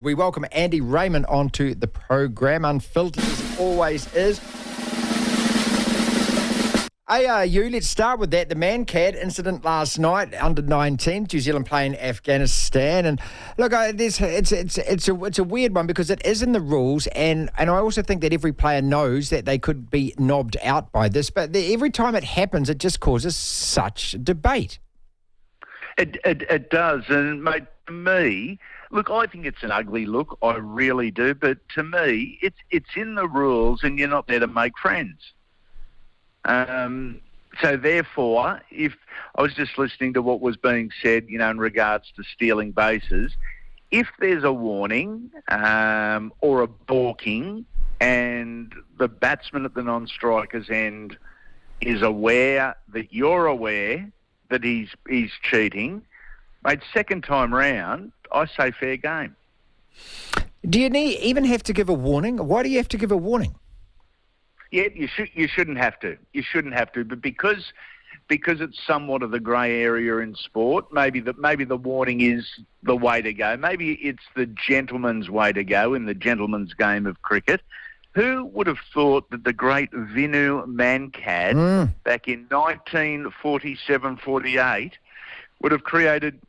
We welcome Andy Raymond onto the program, unfiltered as it always is. Let's start with that. The Mankad incident last night, Under-19, New Zealand playing Afghanistan. And look, it's a weird one because it is in the rules, and I also think that every player knows that they could be knobbed out by this. But every time it happens, it just causes such debate. It does, and mate, to me, look, I think it's an ugly look. I really do. But to me, it's in the rules, and you're not there to make friends. So therefore, if I was just listening to what was being said, in regards to stealing bases, if there's a warning or a balking, and the batsman at the non-striker's end is aware that you're aware that he's cheating, mate, second time round, I say fair game. Do you even have to give a warning? Why do you have to give a warning? Yeah, you shouldn't have to. You shouldn't have to, but because it's somewhat of the grey area in sport, maybe the warning is the way to go. Maybe it's the gentleman's way to go in the gentleman's game of cricket. Who would have thought that the great Vinu Mankad back in 1947-48 would have created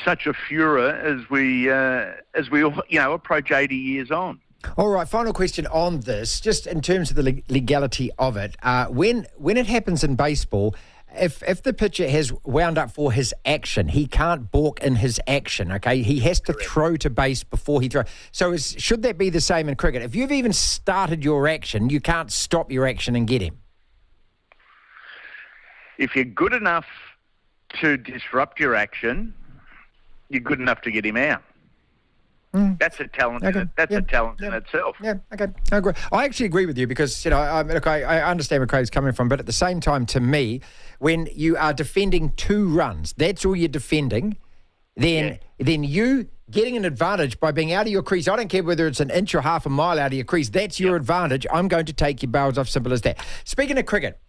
such a furor as we all, approach 80 years on? All right, final question on this, just in terms of the legality of it. When it happens in baseball, if the pitcher has wound up for his action, he can't balk in his action, okay? He has to throw to base before he throws. So should that be the same in cricket? If you've even started your action, you can't stop your action and get him. If you're good enough to disrupt your action, you're good enough to get him out. That's a talent. Okay. A talent in itself. Yeah. Okay. I agree. I actually agree with you because I understand where Craig's coming from, but at the same time, to me, when you are defending 2 runs, that's all you're defending. Then you getting an advantage by being out of your crease. I don't care whether it's an inch or half a mile out of your crease. That's your advantage. I'm going to take your barrels off. Simple as that. Speaking of cricket,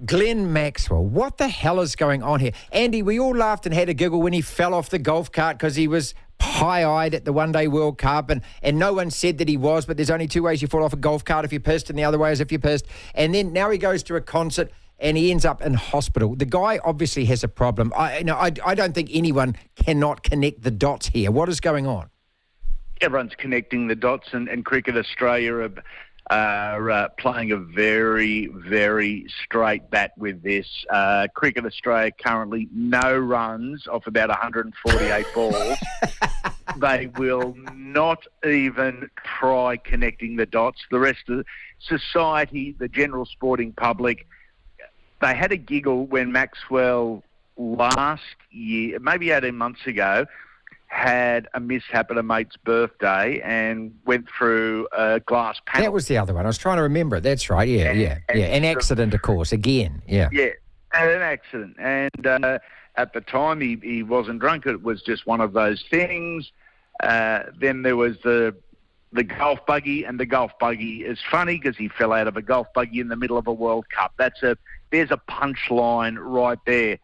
Glenn Maxwell, what the hell is going on here? Andy, we all laughed and had a giggle when he fell off the golf cart because he was high-eyed at the One Day World Cup, and no one said that he was, but there's only 2 ways you fall off a golf cart, if you're pissed, and the other way is if you're pissed. And then now he goes to a concert and he ends up in hospital. The guy obviously has a problem. I don't think anyone cannot connect the dots here. What is going on? Everyone's connecting the dots, and Cricket Australia are playing a very, very straight bat with this. Cricket Australia currently no runs off about 148 balls. They will not even try connecting the dots. The rest of society, the general sporting public, they had a giggle when Maxwell last year, maybe 18 months ago, had a mishap at a mate's birthday and went through a glass panel. That was the other one. I was trying to remember it. That's right. Yeah. An accident, of course, again. Yeah, an accident. And at the time, he wasn't drunk. It was just one of those things. Then there was the golf buggy, and the golf buggy is funny because he fell out of a golf buggy in the middle of a World Cup. There's a punchline right there.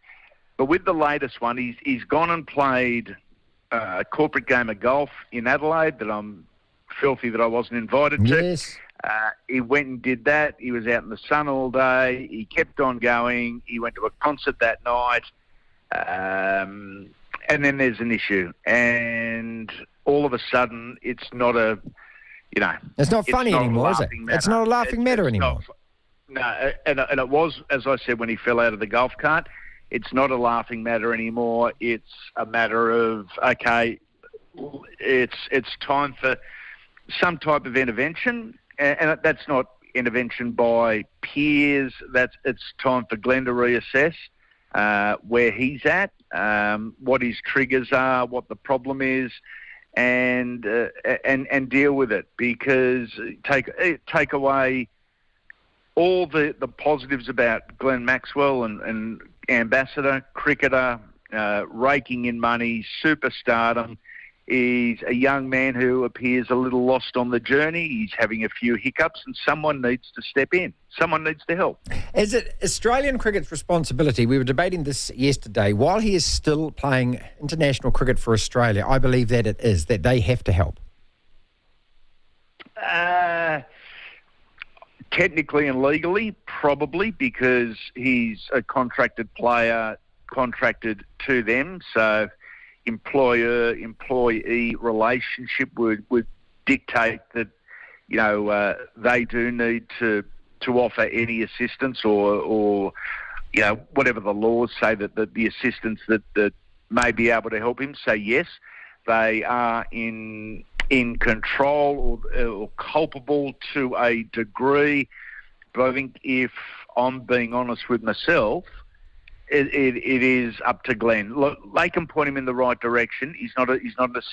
But with the latest one, he's gone and played a corporate game of golf in Adelaide that I'm filthy that I wasn't invited to. Yes. He went and did that. He was out in the sun all day. He kept on going. He went to a concert that night. And then there's an issue. And all of a sudden, it's not it's not funny anymore, is it? It's not a laughing matter anymore. No, and it was, as I said, when he fell out of the golf cart, it's not a laughing matter anymore. It's a matter of, okay, it's time for some type of intervention, and that's not intervention by peers. It's time for Glenn to reassess where he's at, what his triggers are, what the problem is, and deal with it. Because take away all the positives about Glenn Maxwell and ambassador, cricketer, raking in money, superstardom. He's a young man who appears a little lost on the journey. He's having a few hiccups, and someone needs to step in. Someone needs to help. Is it Australian cricket's responsibility? We were debating this yesterday. While he is still playing international cricket for Australia, I believe that it is, that they have to help. Technically and legally, probably, because he's a contracted player, contracted to them. So employer-employee relationship would dictate that, they do need to offer any assistance or whatever the laws say that the assistance that may be able to help him. So yes, they are in control or culpable to a degree. But I think if I'm being honest with myself, it is up to Glenn. Look, they can point him in the right direction. He's not a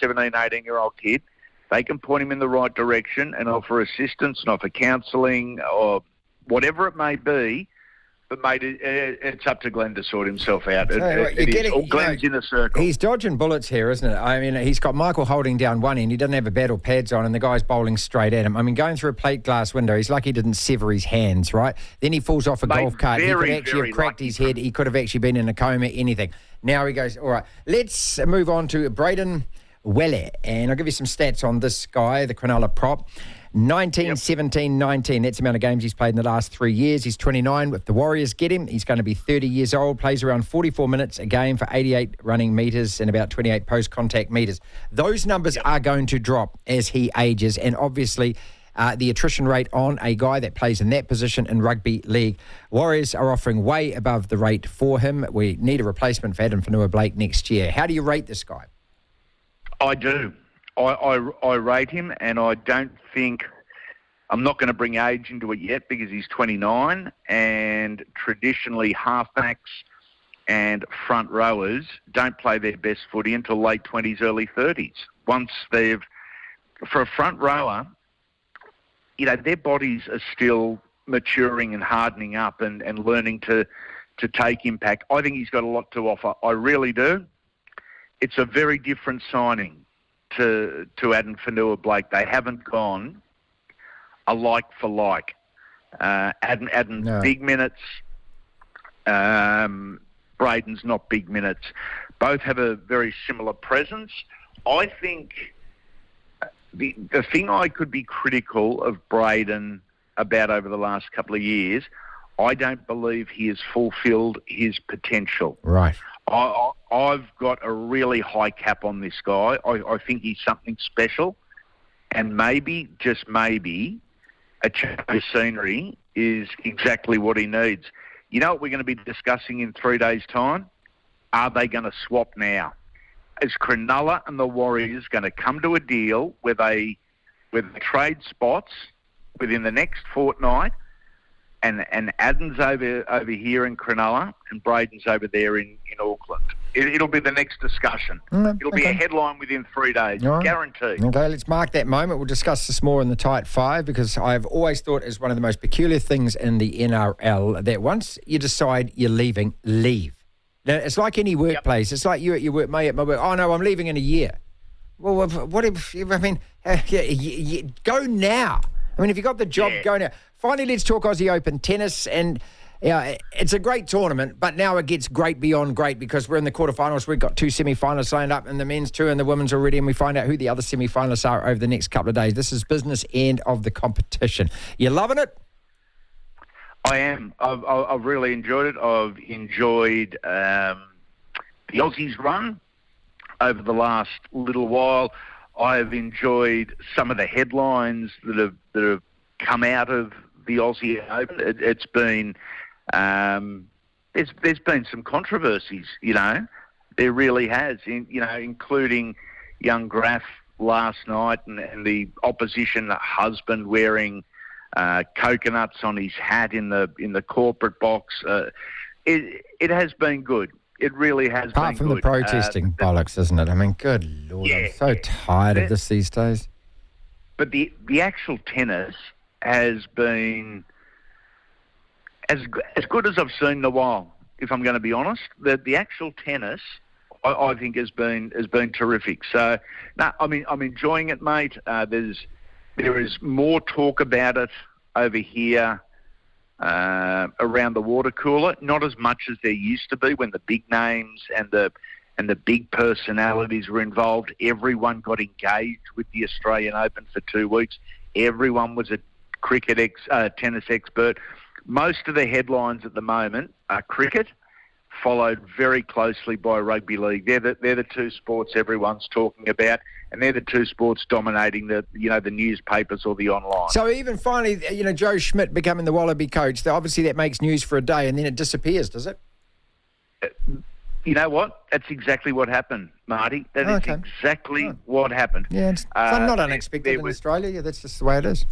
17, 18-year-old kid. They can point him in the right direction and offer assistance and offer counselling or whatever it may be. But, mate, it's up to Glenn to sort himself out. Glenn's in the circle. He's dodging bullets here, isn't it? I mean, he's got Michael holding down one end. He doesn't have a bat or pads on, and the guy's bowling straight at him. I mean, going through a plate glass window, he's lucky he didn't sever his hands, right? Then he falls off a golf cart. He could actually have cracked his head. He could have actually been in a coma, anything. Now he goes, all right, let's move on to Braden Hamlin-Uele. And I'll give you some stats on this guy, the Cronulla prop. 19, 17, 19. That's the amount of games he's played in the last 3 years. He's 29. If the Warriors get him, he's going to be 30 years old. Plays around 44 minutes a game for 88 running metres and about 28 post-contact metres. Those numbers are going to drop as he ages. And obviously, the attrition rate on a guy that plays in that position in rugby league. Warriors are offering way above the rate for him. We need a replacement for Adam Fanua-Blake next year. How do you rate this guy? I do. I rate him, and I don't think I'm not going to bring age into it yet because he's 29, and traditionally halfbacks and front rowers don't play their best footy until late 20s, early 30s. Once for a front rower, their bodies are still maturing and hardening up and learning to take impact. I think he's got a lot to offer. I really do. It's a very different signing to Adam Fanua-Blake. They haven't gone a like for like. Adam No. big minutes. Braden's not big minutes. Both have a very similar presence. I think the thing I could be critical of Braden about over the last couple of years, I don't believe he has fulfilled his potential. Right. I've got a really high cap on this guy. I think he's something special. And maybe, just maybe, a change of scenery is exactly what he needs. You know what we're going to be discussing in 3 days' time? Are they going to swap now? Is Cronulla and the Warriors going to come to a deal where they trade spots within the next fortnight, and Adam's over here in Cronulla and Braden's over there in Auckland? It'll be the next discussion. It'll be a headline within 3 days, guaranteed. Okay, let's mark that moment. We'll discuss this more in the tight five, because I've always thought it's one of the most peculiar things in the NRL that once you decide you're leaving, leave. Now, it's like any workplace. It's like you at your work, mate, at my work. Oh, no, I'm leaving in a year. Well, what if, go now. I mean, if you got the job, go now. Finally, let's talk Aussie Open tennis. And it's a great tournament, but now it gets great beyond great, because we're in the quarterfinals. We've got two semi-finalists lined up in the men's two and the women's already, and we find out who the other semi-finalists are over the next couple of days. This is business end of the competition. You loving it? I am. I've really enjoyed it. I've enjoyed the Aussies run over the last little while. I've enjoyed some of the headlines that have come out of the Aussie Open. It's been there's been some controversies. There really has. Including young Graf last night and the opposition husband wearing coconuts on his hat in the corporate box. It has been good. It really has been good. Apart from the protesting bollocks, isn't it? I mean, good Lord, I'm so tired of this these days. But the actual tennis has been as good as I've seen in a while, if I'm going to be honest. The actual tennis, I think has been terrific. So, no, I mean, I'm enjoying it, mate. There is more talk about it over here around the water cooler. Not as much as there used to be when the big names and the big personalities were involved. Everyone got engaged with the Australian Open for 2 weeks. Everyone was a tennis expert. Most of the headlines at the moment are cricket, followed very closely by rugby league. They're the two sports everyone's talking about, and they're the two sports dominating the newspapers or the online. So even finally, Joe Schmidt becoming the Wallaby coach, obviously that makes news for a day and then it disappears, does it? You know what? That's exactly what happened, Marty. That is exactly what happened. Yeah, it's not unexpected in Australia. Yeah, that's just the way it is.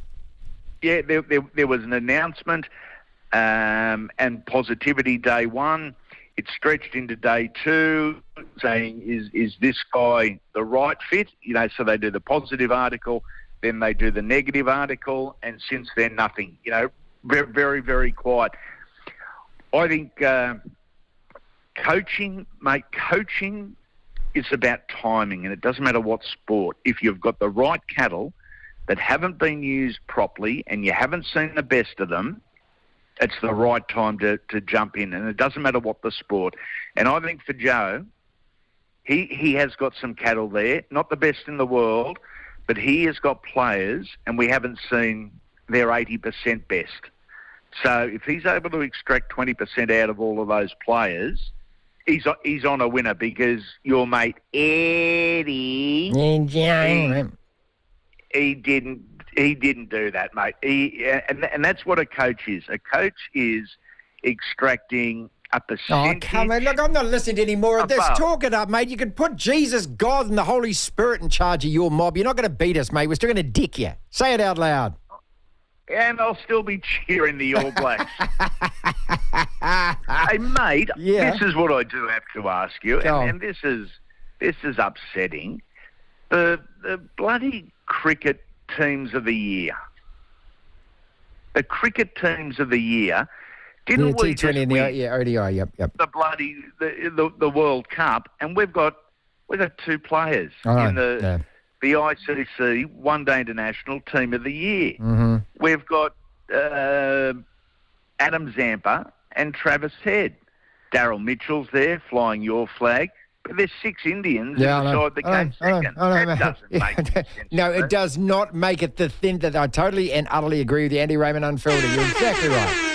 Yeah, there was an announcement and positivity day one. It stretched into day two, saying, is this guy the right fit? So they do the positive article, then they do the negative article, and since then, nothing. Very, very, very quiet. I think coaching is about timing, and it doesn't matter what sport. If you've got the right cattle that haven't been used properly and you haven't seen the best of them, it's the right time to jump in, and it doesn't matter what the sport. And I think for Joe, he has got some cattle there, not the best in the world, but he has got players, and we haven't seen their 80% best. So if he's able to extract 20% out of all of those players, he's on a winner, because your mate Eddie, he didn't do that, mate. And that's what a coach is. A coach is extracting a percentage. Oh, come on. Look, I'm not listening to any more of this. Talk it up, mate. You can put Jesus, God, and the Holy Spirit in charge of your mob. You're not going to beat us, mate. We're still going to dick you. Say it out loud. And I'll still be cheering the All Blacks. Hey, mate, This is what I do have to ask you, and this is upsetting. The bloody cricket teams of the year. The cricket teams of the year. Didn't we just win ODI, yep. the bloody the World Cup, and we've got two players in the ICC One Day International Team of the Year. Mm-hmm. We've got Adam Zampa and Travis Head. Daryl Mitchell's there flying your flag. But there's 6 Indians inside the came second. That doesn't make sense. No, it does not make it the thing that I totally and utterly agree with you, Andy Raymond Uele. You're exactly right.